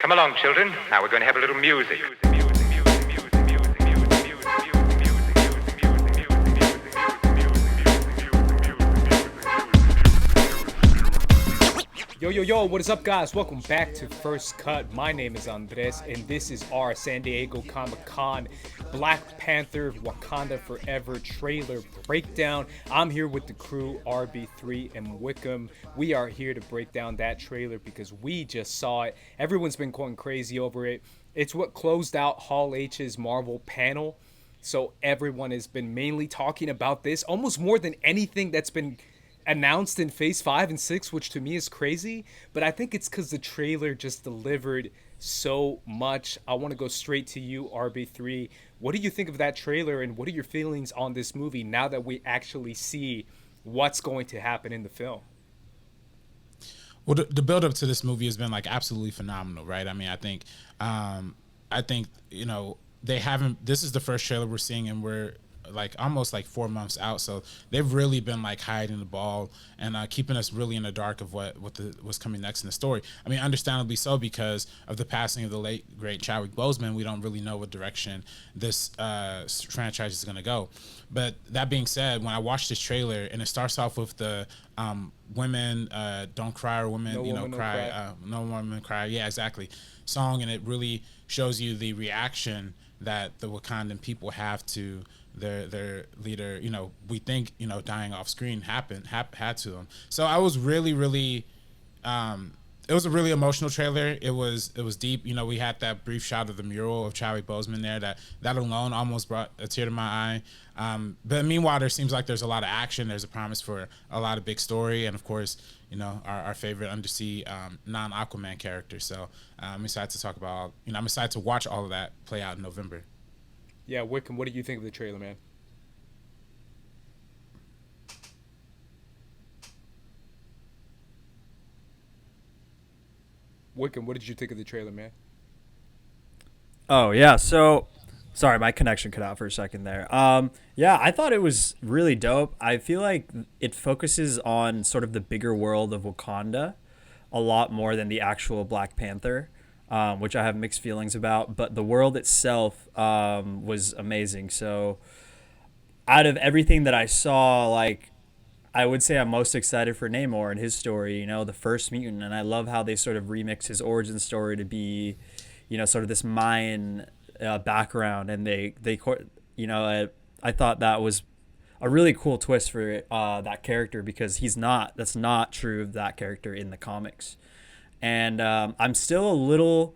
Come along, children. Now we're going to have a little music. Yo, what is up, guys? Welcome back to First Cut. My name is Andres, and this is our San Diego Comic-Con Black Panther Wakanda Forever trailer breakdown. I'm here with the crew, RB3 and Wikum. We are here to break down that trailer because we just saw it. Everyone's been going crazy over it. It's what closed out Hall H's Marvel panel, so everyone has been mainly talking about this, almost more than anything that's been announced in phase 5 and 6, which to me is crazy, but I think it's because the trailer just delivered so much. I want to go straight to you, RB3. What do you think of that trailer, and what are your feelings on this movie now that we actually see what's going to happen in the film? Well, the build up to this movie has been like absolutely phenomenal, right? I mean, I think they haven't. This is the first trailer we're seeing, and we're like almost like 4 months out, so they've really been like hiding the ball and keeping us really in the dark of what's coming next in the story. I mean, understandably so, because of the passing of the late great Chadwick Boseman. We don't really know what direction this franchise is going to go. But that being said, when I watched this trailer and it starts off with the women don't cry, or women cry, no woman cry, yeah, exactly, song, and it really shows you the reaction that the Wakandan people have to their leader, we think, dying off screen had to them. So I was really, it was a really emotional trailer. It was deep. We had that brief shot of the mural of Chadwick Boseman there. That alone almost brought a tear to my eye. But meanwhile, there seems like there's a lot of action. There's a promise for a lot of big story, and of course, our favorite undersea non-Aquaman character. So I'm excited to talk about. I'm excited to watch all of that play out in November. Yeah, Wickham, what do you think of the trailer, man? Wickham, what did you think of the trailer, man? Oh, yeah. So, sorry, my connection cut out for a second there. Yeah, I thought it was really dope. I feel like it focuses on sort of the bigger world of Wakanda a lot more than the actual Black Panther, which I have mixed feelings about. But the world itself was amazing. So, out of everything that I saw, like, I would say I'm most excited for Namor and his story, the first mutant. And I love how they sort of remix his origin story to be, sort of this Mayan background. And I thought that was a really cool twist for that character, because that's not true of that character in the comics. And I'm still a little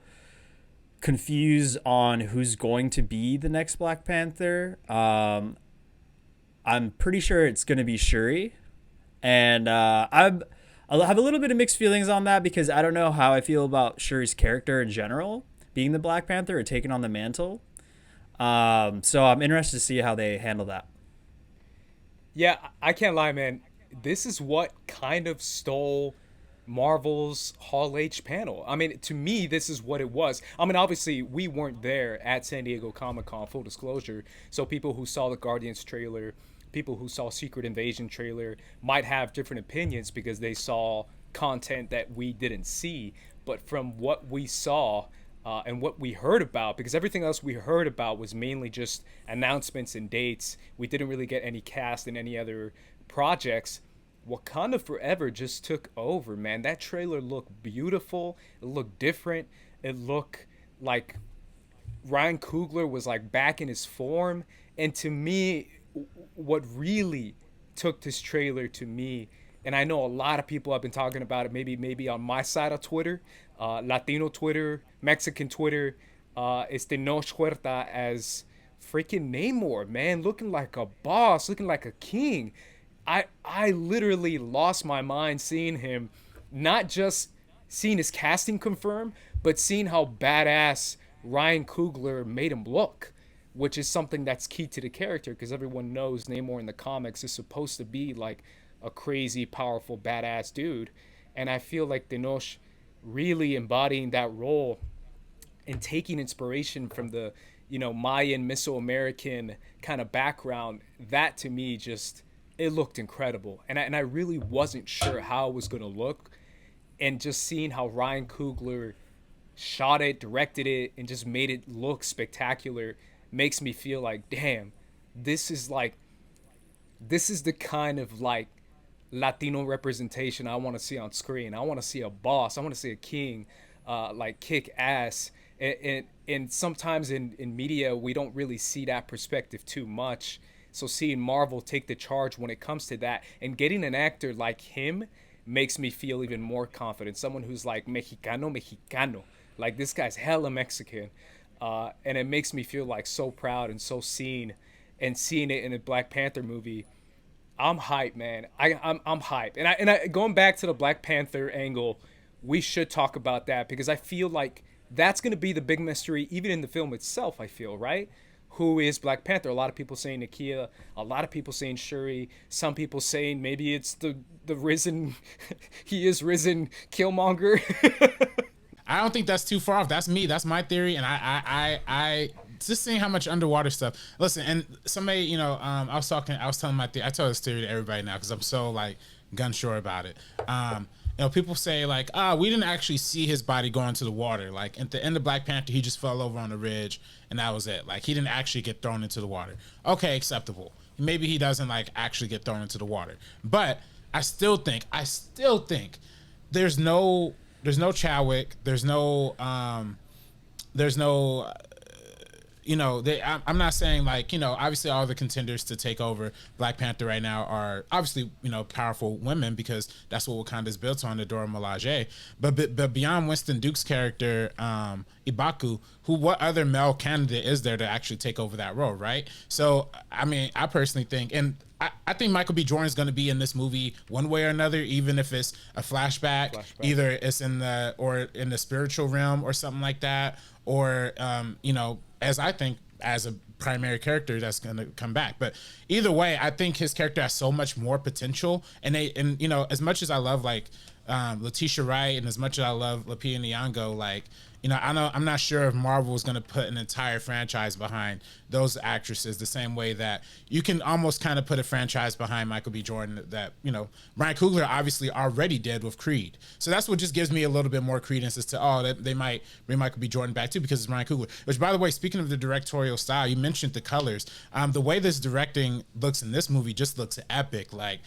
confused on who's going to be the next Black Panther. I'm pretty sure it's going to be Shuri. And I'll have a little bit of mixed feelings on that, because I don't know how I feel about Shuri's character in general, being the Black Panther or taking on the mantle. So I'm interested to see how they handle that. Yeah, I can't lie, man. This is what kind of stole Marvel's Hall H panel. I mean, to me, this is what it was. I mean, obviously, we weren't there at San Diego Comic-Con, full disclosure. So people who saw the Guardians trailer, people who saw Secret Invasion trailer might have different opinions because they saw content that we didn't see. But from what we saw and what we heard about, because everything else we heard about was mainly just announcements and dates. We didn't really get any cast in any other projects. Wakanda Forever just took over, man. That trailer looked beautiful. It looked different. It looked like Ryan Coogler was like back in his form. And to me, what really took this trailer to me, and I know a lot of people have been talking about it, maybe on my side of Twitter, Latino Twitter, Mexican Twitter, Nosh Huerta as freaking Namor, man, looking like a boss, looking like a king. I literally lost my mind seeing him, not just seeing his casting confirmed, but seeing how badass Ryan Coogler made him look, which is something that's key to the character, because everyone knows Namor in the comics is supposed to be like a crazy, powerful, badass dude. And I feel like Tenoch really embodying that role and taking inspiration from the, Mayan, Mesoamerican kind of background, that to me just, it looked incredible. And I really wasn't sure how it was going to look. And just seeing how Ryan Coogler shot it, directed it, and just made it look spectacular makes me feel like, damn, this is like this is the kind of like Latino representation I want to see on screen. I want to see a boss. I want to see a king, like kick ass. And sometimes in media we don't really see that perspective too much. So seeing Marvel take the charge when it comes to that and getting an actor like him makes me feel even more confident. Someone who's like Mexicano, like this guy's hella Mexican, and it makes me feel like so proud and so seen. And seeing it in a Black Panther movie, I'm hyped, man. I'm hyped. And I going back to the Black Panther angle, we should talk about that because I feel like that's gonna be the big mystery, even in the film itself. I feel right. Who is Black Panther? A lot of people saying Nakia. A lot of people saying Shuri. Some people saying maybe it's the risen. He is risen Killmonger. I don't think that's too far off. That's me. That's my theory. And I just seeing how much underwater stuff. Listen, and somebody, I was telling my theory. I tell this theory to everybody now because I'm so like gun sure about it. People say like, we didn't actually see his body go into the water. Like at the end of Black Panther, he just fell over on the ridge and that was it. Like he didn't actually get thrown into the water. Okay, acceptable. Maybe he doesn't like actually get thrown into the water. But I still think there's no Chadwick. There's no I'm not saying like, obviously all the contenders to take over Black Panther right now are obviously, powerful women because that's what Wakanda's built on, the Dora Milaje. But beyond Winston Duke's character, Ibaku, what other male candidate is there to actually take over that role, right? So, I mean, I personally think, and I think Michael B. Jordan is going to be in this movie one way or another, even if it's a flashback. Either it's in the spiritual realm or something like that, or as I think as a primary character that's going to come back. But either way, I think his character has so much more potential. And as much as I love like Letitia Wright and as much as I love Lupita Nyong'o, like, I'm not sure if Marvel is going to put an entire franchise behind those actresses the same way that you can almost kind of put a franchise behind Michael B. Jordan that, Ryan Coogler obviously already did with Creed. So that's what just gives me a little bit more credence as to, they might bring Michael B. Jordan back too because it's Ryan Coogler. Which, by the way, speaking of the directorial style, you mentioned the colors. The way this directing looks in this movie just looks epic. Like,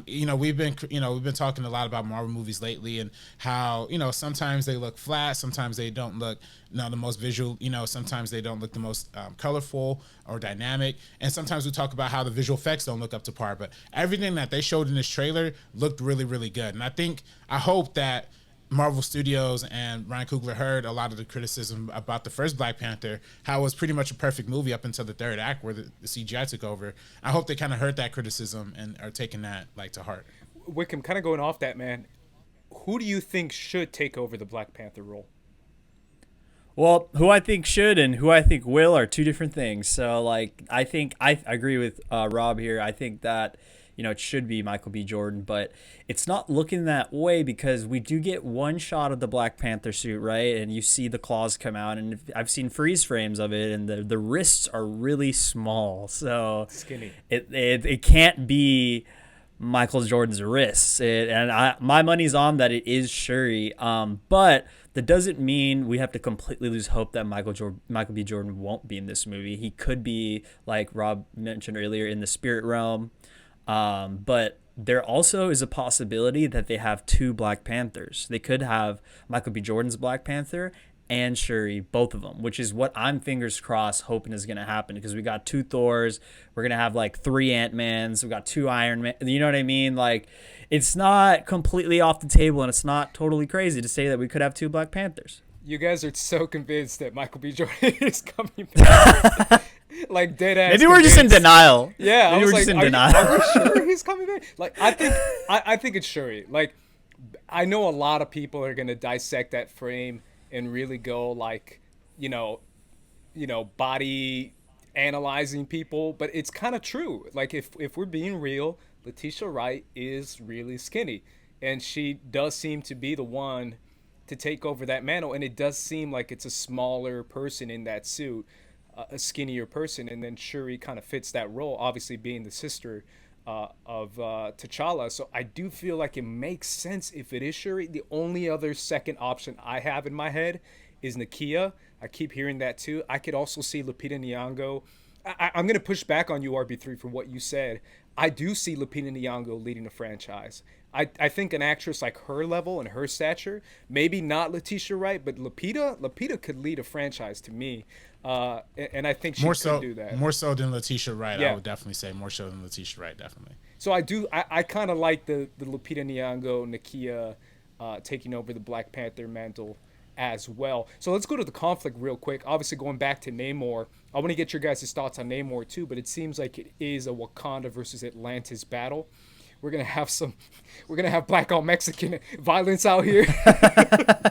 we've been talking a lot about Marvel movies lately and how, sometimes they look flat, sometimes they don't look the most visual, sometimes they don't look the most colorful or dynamic, and sometimes we talk about how the visual effects don't look up to par, but everything that they showed in this trailer looked really, really good. And I hope that Marvel Studios and Ryan Coogler heard a lot of the criticism about the first Black Panther, how it was pretty much a perfect movie up until the third act where the CGI took over. I hope they kind of heard that criticism and are taking that like to heart. Wickham, kind of going off that, man, who do you think should take over the Black Panther role? Well, who I think should and who I think will are two different things. So, like, I think I agree with Rob here. I think that, it should be Michael B. Jordan, but it's not looking that way because we do get one shot of the Black Panther suit, right? And you see the claws come out, and I've seen freeze frames of it, and the wrists are really small. So skinny. It can't be Michael Jordan's wrists. My money's on that it is Shuri. But that doesn't mean we have to completely lose hope that Michael B. Jordan won't be in this movie. He could be, like Rob mentioned earlier, in the spirit realm. But there also is a possibility that they have two Black Panthers. They could have Michael B. Jordan's Black Panther and Shuri, both of them, which is what I'm fingers crossed hoping is going to happen because we got two Thors. We're going to have like three Ant-Mans. We got two Iron Man. You know what I mean? Like, it's not completely off the table and it's not totally crazy to say that we could have two Black Panthers. You guys are so convinced that Michael B. Jordan is coming back. Like dead ass. Maybe we're just in denial. Yeah, maybe we're just in denial. Are we sure he's coming back? Like, I think it's Shuri. Like, I know a lot of people are gonna dissect that frame and really go like, body analyzing people, but it's kind of true. Like, if we're being real, Letitia Wright is really skinny, and she does seem to be the one to take over that mantle, and it does seem like it's a smaller person in that suit. A skinnier person, and then Shuri kind of fits that role, obviously being the sister of T'Challa. So I do feel like it makes sense if it is Shuri. The only other second option I have in my head is Nakia. I keep hearing that too. I could also see Lupita Nyong'o. I'm going to push back on you, RB3, for what you said. I do see Lupita Nyong'o leading a franchise. I think an actress like her level and her stature, maybe not Letitia Wright, but Lupita could lead a franchise to me. And I think she could do that. More so than Letitia Wright, Yeah. I would definitely say more so than Letitia Wright, definitely. So I kind of like the Lupita Nyong'o, Nakia taking over the Black Panther mantle as well. So let's go to the conflict real quick. Obviously, going back to Namor, I want to get your guys' thoughts on Namor too, but it seems like it is a Wakanda versus Atlantis battle. We're gonna have black on Mexican violence out here.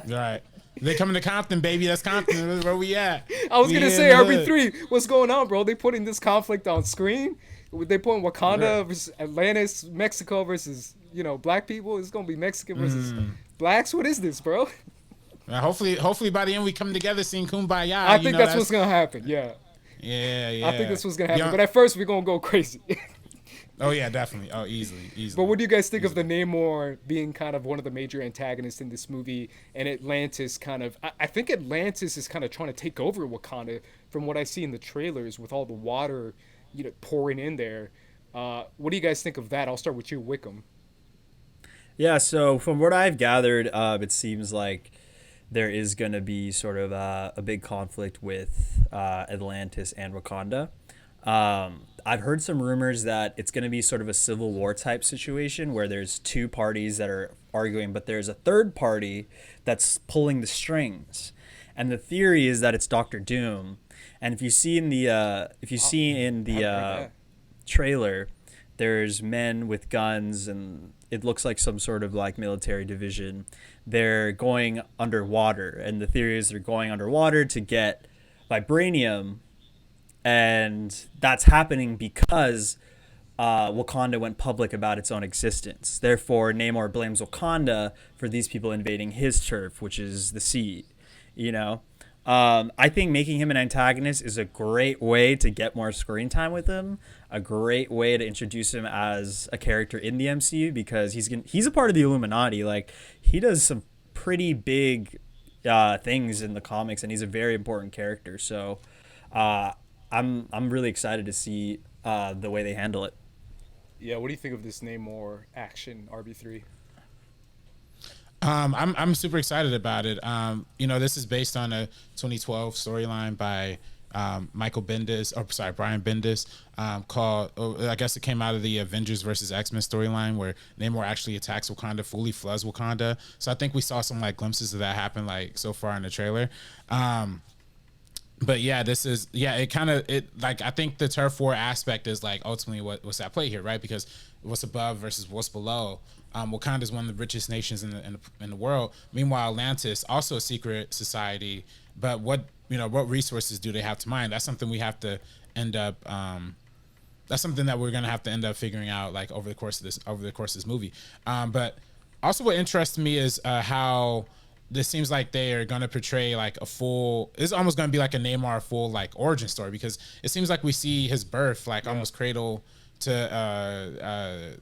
Right. They coming to Compton, baby. That's Compton. Where we at? I was We gonna in say, the hood. RB3, what's going on, bro? They putting this conflict on screen. They putting Wakanda Right. versus Atlantis, Mexico versus black people. It's gonna be Mexican versus blacks. What is this, bro? Hopefully by the end we come together, sing Kumbaya. I think that's what's gonna happen. Yeah, Yeah. I think that's what's gonna happen. Yeah. But at first, we're gonna go crazy. Oh yeah, definitely. Oh, easily. But what do you guys think of the Namor being kind of one of the major antagonists in this movie, and Atlantis kind of? I think Atlantis is kind of trying to take over Wakanda, from what I see in the trailers, with all the water, pouring in there. What do you guys think of that? I'll start with you, Wikum. Yeah, so from what I've gathered, it seems like there is going to be sort of a big conflict with Atlantis and Wakanda. I've heard some rumors that it's going to be sort of a civil war type situation where there's two parties that are arguing, but there's a third party that's pulling the strings. And the theory is that it's Doctor Doom. And if you see in the trailer, there's men with guns, and it looks like some sort of like military division. They're going underwater, and the theory is they're going underwater to get vibranium. And that's happening because Wakanda went public about its own existence. Therefore, Namor blames Wakanda for these people invading his turf, which is the sea. I think making him an antagonist is a great way to get more screen time with him. A great way to introduce him as a character in the MCU, because he's a part of the Illuminati. Like, he does some pretty big things in the comics, and he's a very important character. So. I'm really excited to see the way they handle it. Yeah, what do you think of this Namor action, RB3? I'm super excited about it. This is based on a 2012 storyline by Brian Bendis, called, I guess it came out of the Avengers versus X-Men storyline, where Namor actually attacks Wakanda, fully floods Wakanda. So I think we saw some like glimpses of that happen like so far in the trailer. But yeah, I think the turf war aspect is like ultimately what's at play here, right? Because what's above versus what's below. Wakanda is one of the richest nations in the world. Meanwhile, Atlantis, also a secret society, but what resources do they have to mine? That's something we have to end up. That's something that we're gonna have to end up figuring out like over the course of this movie. But also, what interests me is how. This seems like they are going to portray like it's almost going to be like a Namor full like origin story, because it seems like we see his birth like almost cradle to I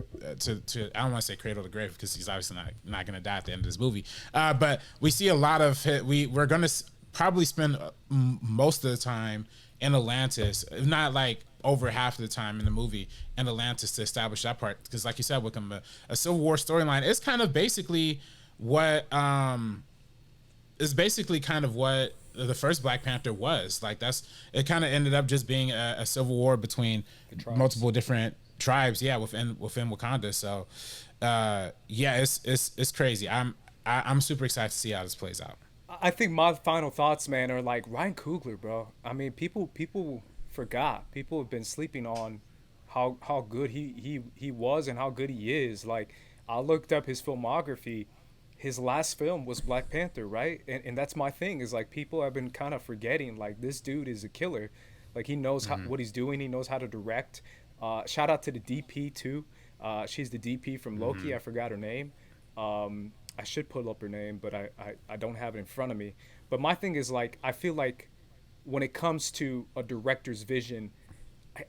don't want to say cradle to grave, because he's obviously not going to die at the end of this movie. But we see a lot of we're going to probably spend most of the time in Atlantis, if not like over half of the time in the movie in Atlantis, to establish that part. Because like you said, Wickham, a Civil War storyline is kind of basically what is basically kind of what the first Black Panther was. Like it kind of ended up just being a civil war between multiple different tribes, within Wakanda. So it's crazy. I'm super excited to see how this plays out. I think my final thoughts, man, are like Ryan Coogler, bro. I mean, people forgot. People have been sleeping on how good he was and how good he is. Like, I looked up his filmography. His last film was Black Panther, right? And that's my thing, is like people have been kind of forgetting, like, this dude is a killer. Like, he knows what he's doing. He knows how to direct. Shout out to the DP too. She's the DP from Loki. I forgot her name. I should pull up her name, but I don't have it in front of me. But my thing is, like, I feel like when it comes to a director's vision,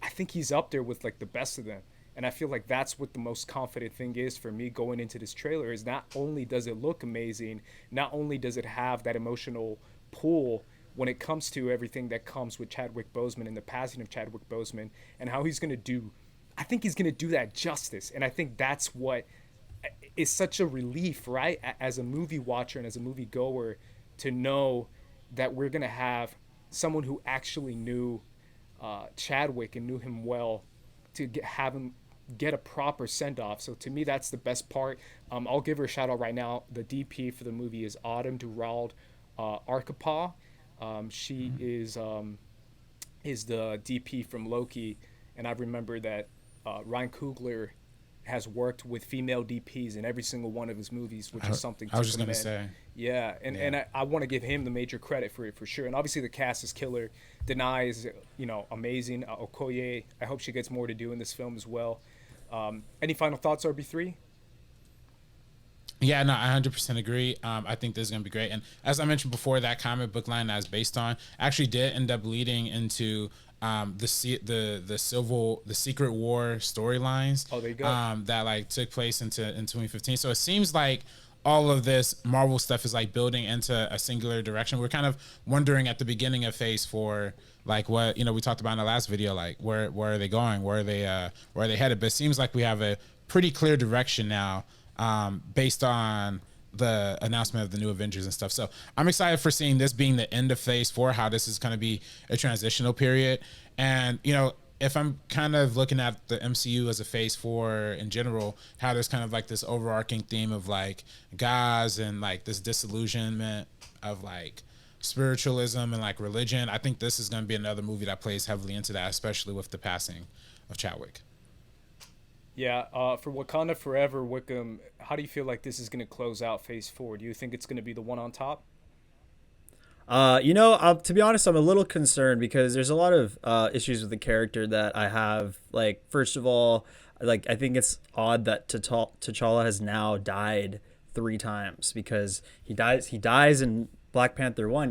I think he's up there with like the best of them. And I feel like that's what the most confident thing is for me going into this trailer, is not only does it look amazing, not only does it have that emotional pull when it comes to everything that comes with Chadwick Boseman and the passing of Chadwick Boseman and how he's going to do. I think he's going to do that justice. And I think that's what is such a relief, right? As a movie watcher and as a movie goer, to know that we're going to have someone who actually knew Chadwick and knew him well to have him get a proper send-off. So to me, that's the best part. I'll give her a shout out right now. The DP for the movie is Autumn Durald Arkapaw. She is the DP from Loki, and I remember that Ryan Coogler has worked with female DPs in every single one of his movies, which is something to I was just commend. gonna say. Yeah, and I want to give him the major credit for it for sure. And obviously the cast is killer. Denai is amazing. Okoye, I hope she gets more to do in this film as well. Any final thoughts, RB3? Yeah, no, I 100% agree. I think this is going to be great. And as I mentioned before, that comic book line that it's based on actually did end up leading into the Secret War storylines. Oh, there you go. That like took place in 2015. So it seems like all of this Marvel stuff is like building into a singular direction. We're kind of wondering at the beginning of Phase 4, like what we talked about in the last video, like where are they going, where are they headed? But it seems like we have a pretty clear direction now. Based on the announcement of the new Avengers and stuff. So I'm excited for seeing this being the end of Phase 4, how this is going to be a transitional period. And, if I'm kind of looking at the MCU as a Phase 4 in general, how there's kind of like this overarching theme of like gods and like this disillusionment of like spiritualism and like religion. I think this is going to be another movie that plays heavily into that, especially with the passing of Chadwick. Yeah, for Wakanda Forever, Wikum, how do you feel like this is going to close out Phase 4? Do you think it's going to be the one on top? To be honest, I'm a little concerned because there's a lot of issues with the character that I have. Like, first of all, like I think it's odd that T'Challa has now died 3 times because he dies in Black Panther 1,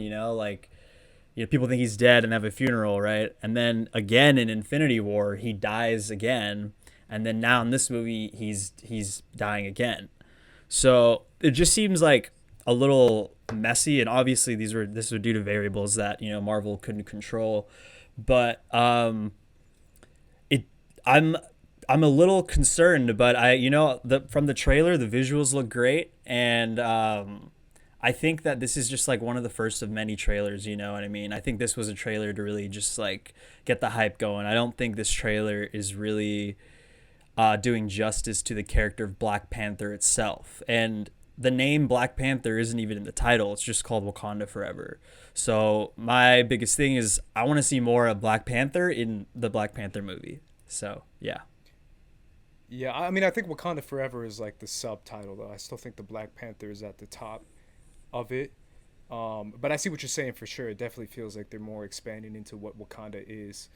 people think he's dead and have a funeral, right? And then again in Infinity War, he dies again. And then now in this movie, he's dying again. So it just seems like a little messy. And obviously this was due to variables that, Marvel couldn't control. But I'm a little concerned, but from the trailer, the visuals look great. And I think that this is just like one of the first of many trailers, you know what I mean? I think this was a trailer to really just like get the hype going. I don't think this trailer is really doing justice to the character of Black Panther itself. And the name Black Panther isn't even in the title. It's just called Wakanda Forever. So my biggest thing is I want to see more of Black Panther in the Black Panther movie. So, yeah. Yeah, I mean, I think Wakanda Forever is like the subtitle, though. I still think the Black Panther is at the top of it. But I see what you're saying for sure. It definitely feels like they're more expanding into what Wakanda is.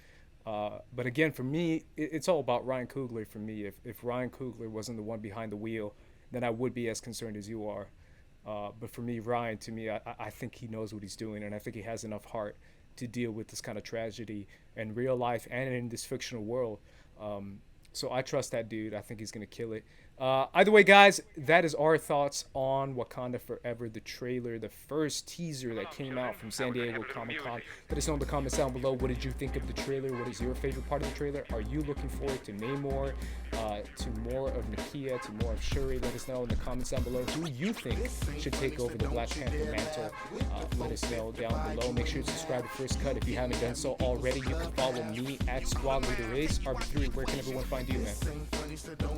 But again, for me, it's all about Ryan Coogler for me. If Ryan Coogler wasn't the one behind the wheel, then I would be as concerned as you are. But for me, Ryan, to me, I think he knows what he's doing, and I think he has enough heart to deal with this kind of tragedy in real life and in this fictional world. So I trust that dude. I think he's going to kill it. Either way, guys, that is our thoughts on Wakanda Forever, the trailer, the first teaser that came out from San Diego Comic-Con. Let us know in the comments down below. What did you think of the trailer? What is your favorite part of the trailer? Are you looking forward to Namor, to more of Nakia, to more of Shuri? Let us know in the comments down below who you think should take over the Black Panther mantle. Let us know down below. Make sure to subscribe to First Cut if you haven't done so already. You can follow me at Squad Leader Race. RB3, where can everyone find you, man?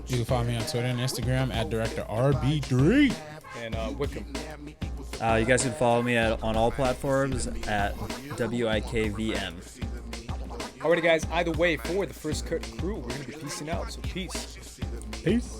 You can follow me on Twitter and Instagram at Director RB3. And Wikum. You guys can follow me on all platforms at WIKVM. Alrighty, guys. Either way, for the First Cut crew, we're going to be peacing out. So peace. Peace.